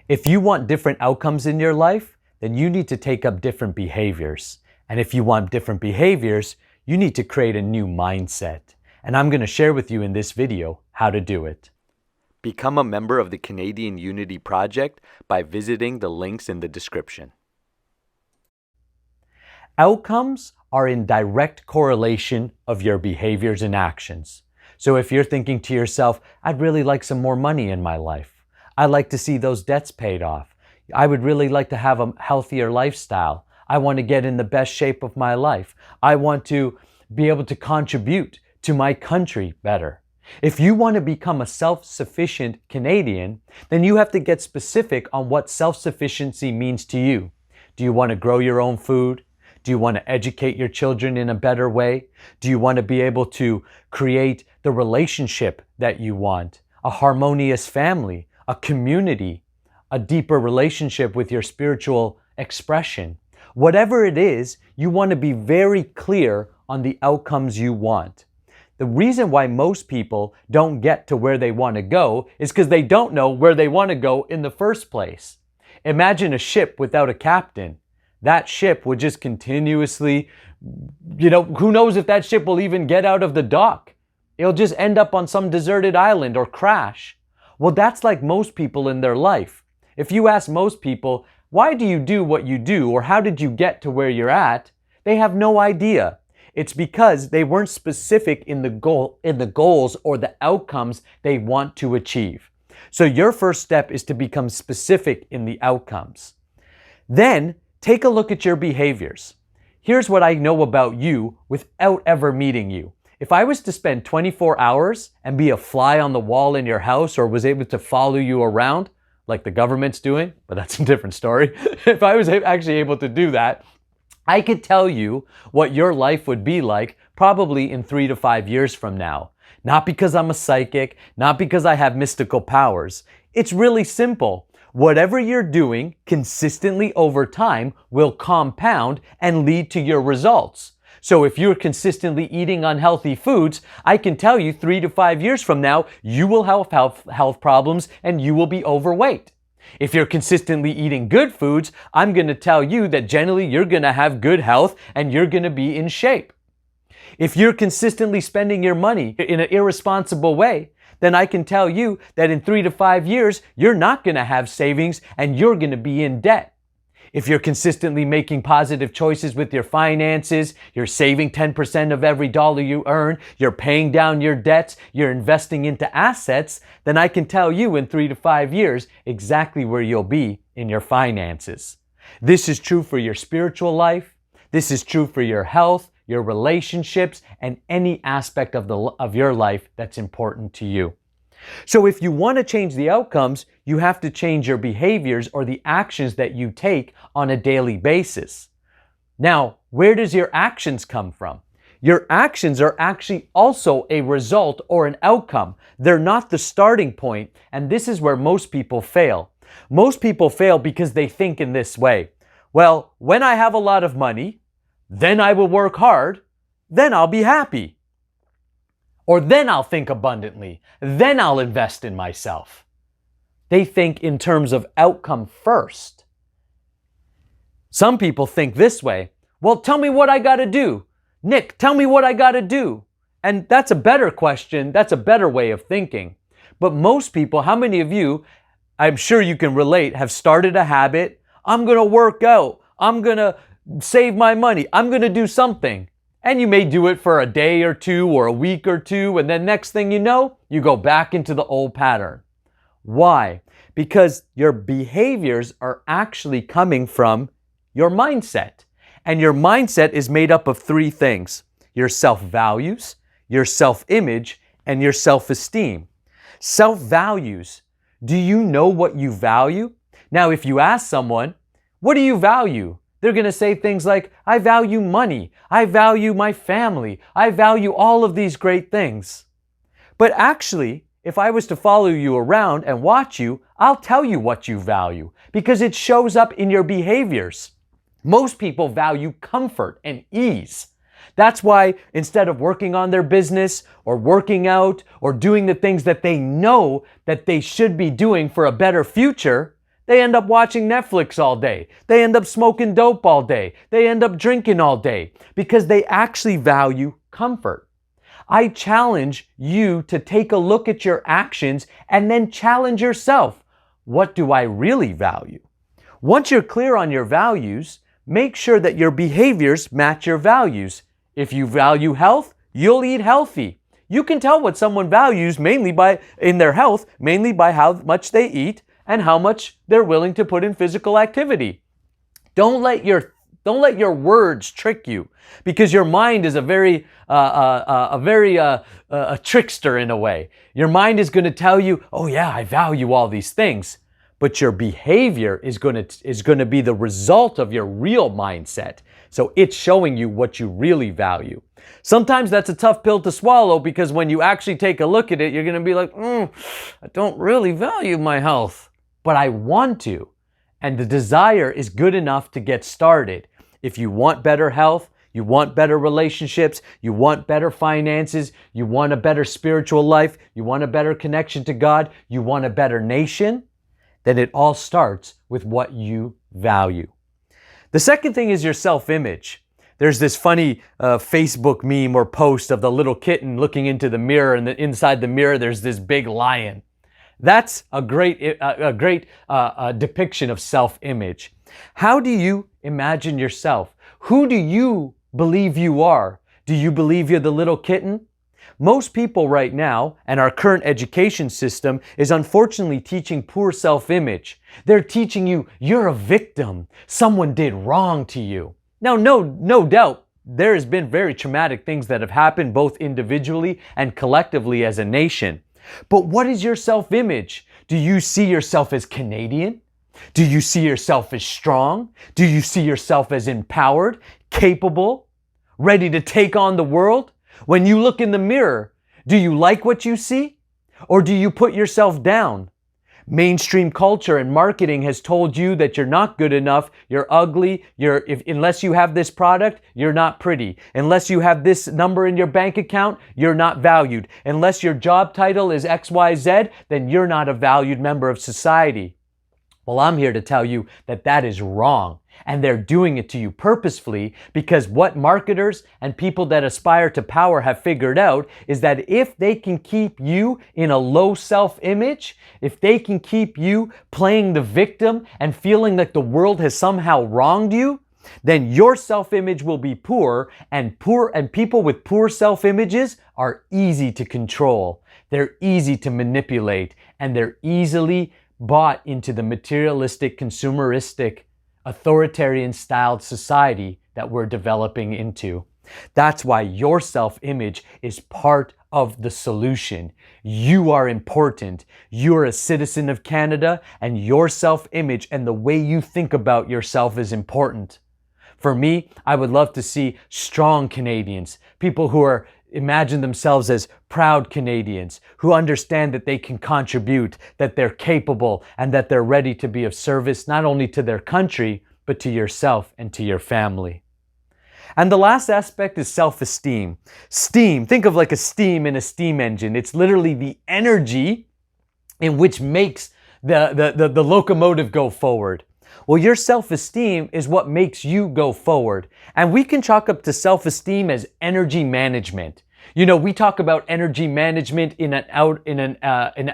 If you want different outcomes in your life, then you need to take up different behaviors. And if you want different behaviors, you need to create a new mindset. And I'm going to share with you in this video how to do it. Become a member of the Canadian Unity Project by visiting the links in the description. Outcomes are in direct correlation of your behaviors and actions. So if you're thinking to yourself, I'd really like some more money in my life. I'd like to see those debts paid off. I would really like to have a healthier lifestyle. I want to get in the best shape of my life. I want to be able to contribute to my country better. If you want to become a self-sufficient Canadian, then you have to get specific on what self-sufficiency means to you. Do you want to grow your own food? Do you want to educate your children in a better way? Do you want to be able to create the relationship that you want? A harmonious family, a community, a deeper relationship with your spiritual expression. Whatever it is, you want to be very clear on the outcomes you want. The reason why most people don't get to where they want to go is because they don't know where they want to go in the first place. Imagine a ship without a captain. That ship would just continuously, who knows if that ship will even get out of the dock. It'll just end up on some deserted island or crash. Well, that's like most people in their life. If you ask most people, why do you do what you do, or how did you get to where you're at? They have no idea. It's because they weren't specific in the goals or the outcomes they want to achieve. So your first step is to become specific in the outcomes. Then take a look at your behaviors. Here's what I know about you without ever meeting you. If I was to spend 24 hours and be a fly on the wall in your house, or was able to follow you around like the government's doing, but that's a different story. If I was actually able to do that, I could tell you what your life would be like probably in 3 to 5 years from now. Not because I'm a psychic, not because I have mystical powers. It's really simple. Whatever you're doing consistently over time will compound and lead to your results. So if you're consistently eating unhealthy foods, I can tell you 3 to 5 years from now, you will have health problems and you will be overweight. If you're consistently eating good foods, I'm going to tell you that generally you're going to have good health and you're going to be in shape. If you're consistently spending your money in an irresponsible way, then I can tell you that in 3 to 5 years, you're not going to have savings and you're going to be in debt. If you're consistently making positive choices with your finances, you're saving 10% of every dollar you earn, you're paying down your debts, you're investing into assets, then I can tell you in 3 to 5 years exactly where you'll be in your finances. This is true for your spiritual life. This is true for your health, your relationships, and any aspect of your life that's important to you. So if you want to change the outcomes, you have to change your behaviors or the actions that you take on a daily basis. Now, where does your actions come from? Your actions are actually also a result or an outcome. They're not the starting point, and this is where most people fail. Most people fail because they think in this way. Well, when I have a lot of money, then I will work hard, then I'll be happy. Or then I'll think abundantly, then I'll invest in myself. They think in terms of outcome first. Some people think this way. Well, tell me what I got to do. Nick, tell me what I got to do. And that's a better question. That's a better way of thinking. But most people, how many of you, I'm sure you can relate, have started a habit? I'm going to work out. I'm going to save my money. I'm going to do something. And you may do it for a day or two or a week or two, and then next thing you know, you go back into the old pattern. Why? Because your behaviors are actually coming from your mindset. And your mindset is made up of 3 things: your self-values, your self-image, and your self-esteem. Self-values. Do you know what you value? Now, if you ask someone, what do you value? They're going to say things like, I value money, I value my family, I value all of these great things. But actually, if I was to follow you around and watch you, I'll tell you what you value because it shows up in your behaviors. Most people value comfort and ease. That's why instead of working on their business or working out or doing the things that they know that they should be doing for a better future, They end up watching Netflix all day. They end up smoking dope all day. They end up drinking all day because they actually value comfort. I challenge you to take a look at your actions and then challenge yourself. What do I really value? Once you're clear on your values, make sure that your behaviors match your values. If you value health, you'll eat healthy. You can tell what someone values in their health, mainly by how much they eat and how much they're willing to put in physical activity. Don't let your words trick you, because your mind is a trickster in a way. Your mind is going to tell you, oh yeah, I value all these things. But your behavior is going to be the result of your real mindset. So it's showing you what you really value. Sometimes that's a tough pill to swallow, because when you actually take a look at it, you're going to be like, I don't really value my health, but I want to. And the desire is good enough to get started. If you want better health, you want better relationships, you want better finances, you want a better spiritual life, you want a better connection to God, you want a better nation, then it all starts with what you value. The second thing is your self-image. There's this funny Facebook meme or post of the little kitten looking into the mirror, and inside the mirror there's this big lion. That's a great depiction of self-image. How do you imagine yourself? Who do you believe you are? Do you believe you're the little kitten? Most people right now, and our current education system, is unfortunately teaching poor self-image. They're teaching you you're a victim. Someone did wrong to you. Now, no doubt, there has been very traumatic things that have happened both individually and collectively as a nation. But what is your self-image? Do you see yourself as Canadian? Do you see yourself as strong? Do you see yourself as empowered, capable, ready to take on the world? When you look in the mirror, do you like what you see? Or do you put yourself down? Mainstream culture and marketing has told you that you're not good enough, you're ugly, unless you have this product, you're not pretty. Unless you have this number in your bank account, you're not valued. Unless your job title is XYZ, then you're not a valued member of society. Well, I'm here to tell you that that is wrong. And they're doing it to you purposefully, because what marketers and people that aspire to power have figured out is that if they can keep you in a low self-image, if they can keep you playing the victim and feeling like the world has somehow wronged you, then your self-image will be poor, and people with poor self-images are easy to control. They're easy to manipulate, and they're easily bought into the materialistic, consumeristic, authoritarian-styled society that we're developing into. That's why your self-image is part of the solution. You are important. You're a citizen of Canada, and your self-image and the way you think about yourself is important. For me, I would love to see strong Canadians, people who imagine themselves as proud Canadians, who understand that they can contribute, that they're capable, and that they're ready to be of service not only to their country, but to yourself and to your family. And the last aspect is self-esteem. Steam, think of like a steam in a steam engine. It's literally the energy in which makes the locomotive go forward. Well, your self-esteem is what makes you go forward. And we can chalk up to self-esteem as energy management. You know, we talk about energy management in an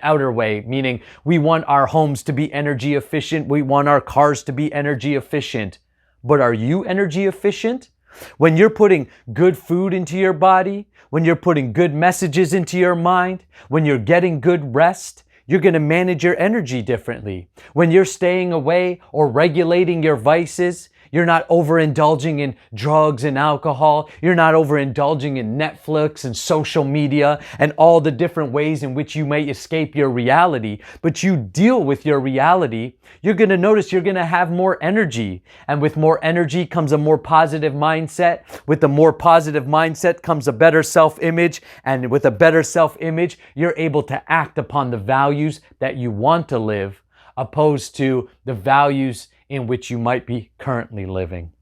outer way, meaning we want our homes to be energy efficient. We want our cars to be energy efficient. But are you energy efficient? When you're putting good food into your body, when you're putting good messages into your mind, when you're getting good rest, you're going to manage your energy differently. When you're staying away or regulating your vices, you're not overindulging in drugs and alcohol. You're not overindulging in Netflix and social media and all the different ways in which you may escape your reality. But you deal with your reality, you're going to notice you're going to have more energy. And with more energy comes a more positive mindset. With a more positive mindset comes a better self-image. And with a better self-image, you're able to act upon the values that you want to live, opposed to the values in which you might be currently living.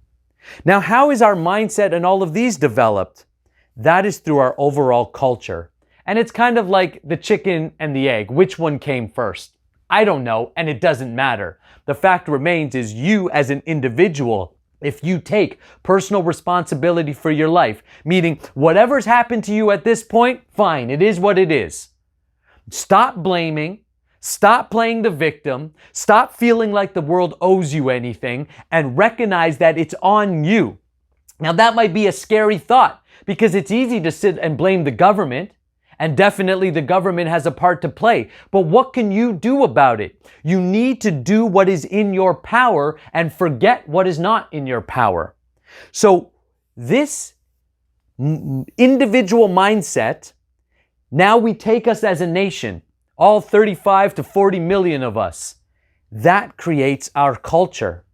Now, how is our mindset and all of these developed? That is through our overall culture. And it's kind of like the chicken and the egg. Which one came first? I don't know, and it doesn't matter. The fact remains is you as an individual, if you take personal responsibility for your life, meaning whatever's happened to you at this point, fine, it is what it is. Stop blaming, stop playing the victim, stop feeling like the world owes you anything, and recognize that it's on you. Now that might be a scary thought because it's easy to sit and blame the government. And definitely the government has a part to play. But what can you do about it? You need to do what is in your power and forget what is not in your power. So this individual mindset, now we take us as a nation, all 35 to 40 million of us. That creates our culture.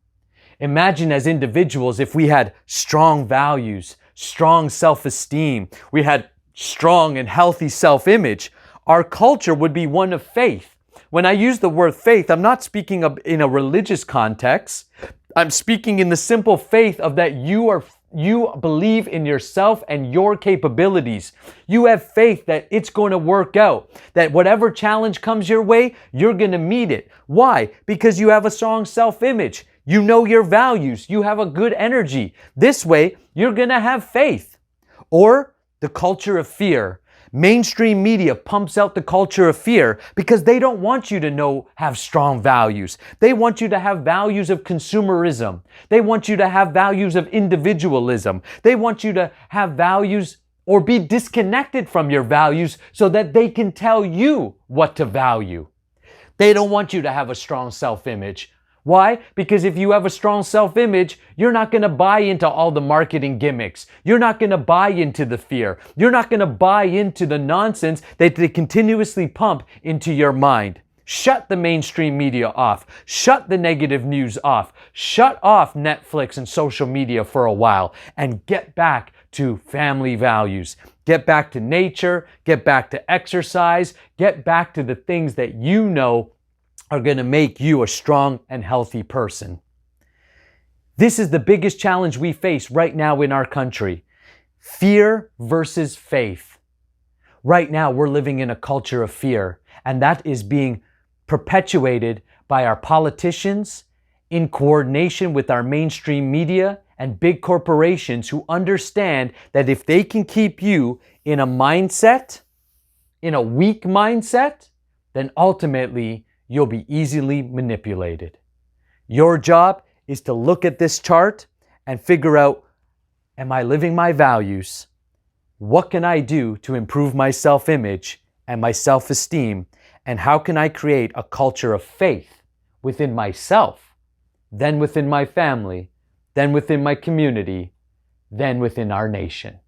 Imagine as individuals if we had strong values, strong self-esteem, we had strong and healthy self-image, our culture would be one of faith. When I use the word faith, I'm not speaking of in a religious context. I'm speaking in the simple faith of that you believe in yourself and your capabilities. You have faith that it's going to work out, that whatever challenge comes your way, you're going to meet it. Why? Because you have a strong self-image. You know your values. You have a good energy. This way, you're going to have faith. Or the culture of fear. Mainstream media pumps out the culture of fear because they don't want you to have strong values. They want you to have values of consumerism. They want you to have values of individualism. They want you to have values or be disconnected from your values so that they can tell you what to value. They don't want you to have a strong self-image. Why? Because if you have a strong self-image, you're not going to buy into all the marketing gimmicks. You're not going to buy into the fear. You're not going to buy into the nonsense that they continuously pump into your mind. Shut the mainstream media off. Shut the negative news off. Shut off Netflix and social media for a while and get back to family values. Get back to nature. Get back to exercise. Get back to the things that you know are going to make you a strong and healthy person. This is the biggest challenge we face right now in our country. Fear versus faith. Right now, we're living in a culture of fear, and that is being perpetuated by our politicians in coordination with our mainstream media and big corporations who understand that if they can keep you in a mindset, in a weak mindset, then ultimately you'll be easily manipulated. Your job is to look at this chart and figure out, am I living my values? What can I do to improve my self-image and my self-esteem? And how can I create a culture of faith within myself, then within my family, then within my community, then within our nation?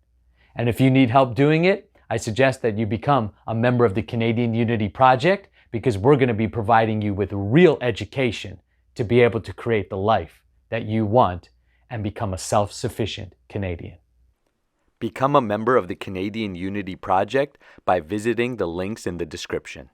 And if you need help doing it, I suggest that you become a member of the Canadian Unity Project, because we're going to be providing you with real education to be able to create the life that you want and become a self-sufficient Canadian. Become a member of the Canadian Unity Project by visiting the links in the description.